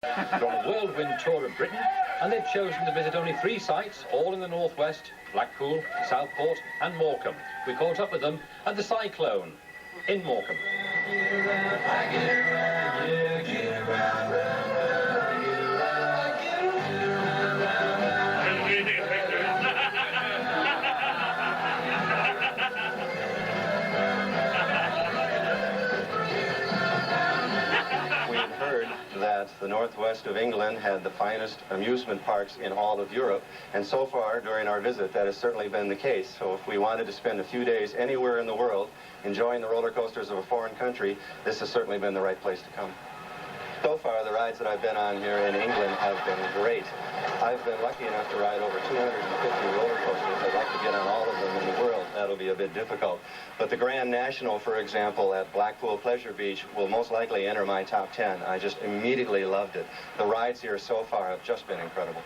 They're on a whirlwind tour of Britain, and they've chosen to visit only 3 sites, all in the northwest: Blackpool, Southport and Morecambe. We caught up with them at the Cyclone in Morecambe. That the northwest of England had the finest amusement parks in all of Europe, and so far during our visit that has certainly been the case. So if we wanted to spend a few days anywhere in the world enjoying the roller coasters of a foreign country, this has certainly been the right place to come. So far, the rides that I've been on here in England have been great. I've been lucky enough to ride over 250 roller coasters. I'd like to get on all of them in the world. That'll be a bit difficult. But the Grand National, for example, at Blackpool Pleasure Beach will most likely enter my top 10. I just immediately loved it. The rides here so far have just been incredible.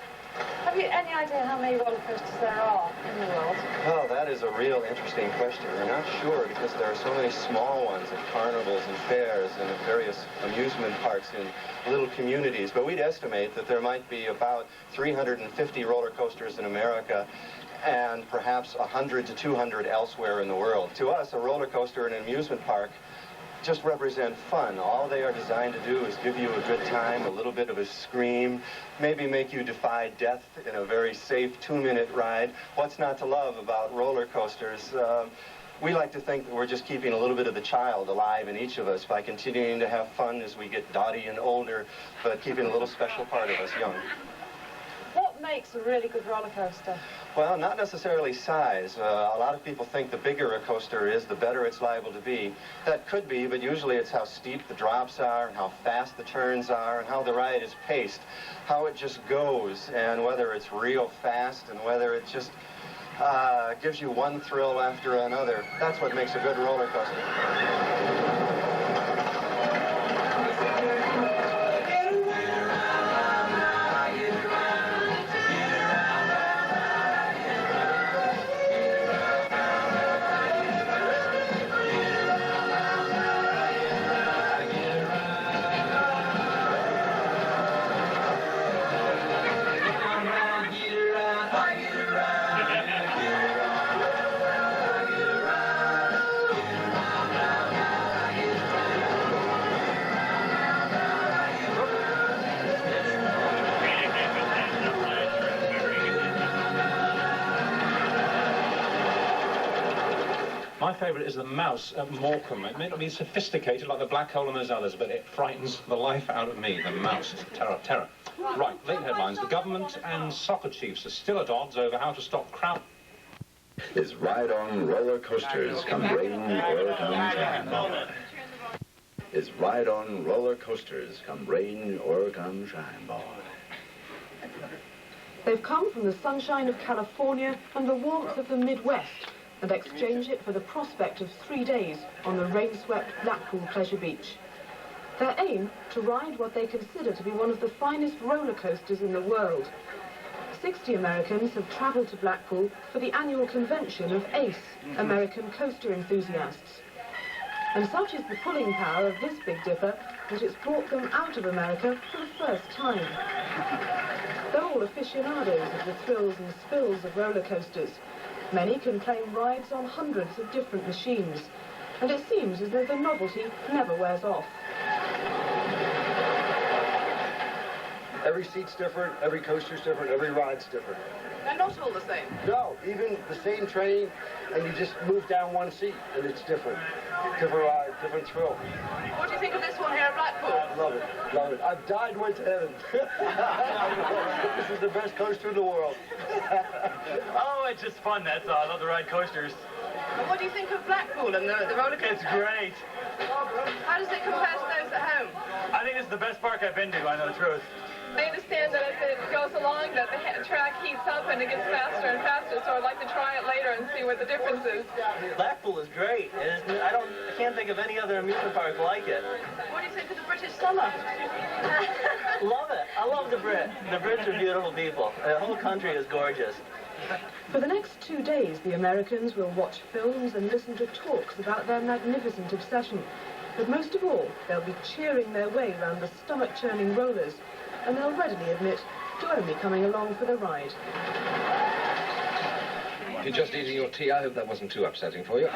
Have you any idea how many roller coasters there are in the world? Well, that is a real interesting question. We're not sure because there are so many small ones at carnivals and fairs and at various amusement parks in little communities. But we'd estimate that there might be about 350 roller coasters in America and perhaps 100 to 200 elsewhere in the world. To us, a roller coaster in an amusement park just represent fun. All they are designed to do is give you a good time, a little bit of a scream, maybe make you defy death in a very safe 2-minute ride. What's not to love about roller coasters? We like to think that we're just keeping a little bit of the child alive in each of us by continuing to have fun as we get dotty and older, but keeping a little special part of us young. What makes a really good roller coaster? Well, not necessarily size. A lot of people think the bigger a coaster is, the better it's liable to be. That could be, but usually it's how steep the drops are, and how fast the turns are, and how the ride is paced, how it just goes, and whether it's real fast, and whether it just gives you one thrill after another. That's what makes a good roller coaster. My favourite is the mouse at Morecambe. It may not be sophisticated like the black hole and those others, but it frightens the life out of me. The mouse is terror, terror. Right, late headlines. The government and soccer chiefs are still at odds over how to stop crowd. Is ride on roller coasters come rain or come shine? Is ride on roller coasters come rain or come shine? They've come from the sunshine of California and the warmth of the Midwest, and exchange it for the prospect of 3 days on the rain-swept Blackpool Pleasure Beach. Their aim, to ride what they consider to be one of the finest roller coasters in the world. 60 Americans have travelled to Blackpool for the annual convention of ACE, American Coaster Enthusiasts. And such is the pulling power of this Big Dipper that it's brought them out of America for the first time. They're all aficionados of the thrills and spills of roller coasters. Many can claim rides on hundreds of different machines, and it seems as though the novelty never wears off. Every seat's different, every coaster's different, every ride's different. They're not all the same. No, even the same train, and you just move down one seat, and it's different. Different ride, different thrill. What do you think of this one here at Blackpool? Love it, love it. I've died, went to heaven. This is the best coaster in the world. Oh, it's just fun, that's all. I love to ride coasters. And what do you think of Blackpool and the roller coaster? It's great. How does it compare to those at home? I think this is the best park I've been to, I know the truth. I understand that as it goes along, that the track heats up and it gets faster and faster, so I'd like to try it later and see what the difference is. Blackpool is great. I can't think of any other amusement park like it. What do you think of the British summer? Love it. I love the Brits. The Brits are beautiful people. The whole country is gorgeous. For the next 2 days, the Americans will watch films and listen to talks about their magnificent obsession. But most of all, they'll be cheering their way round the stomach-churning rollers and they'll readily admit to only coming along for the ride. If you're just eating your tea, I hope that wasn't too upsetting for you.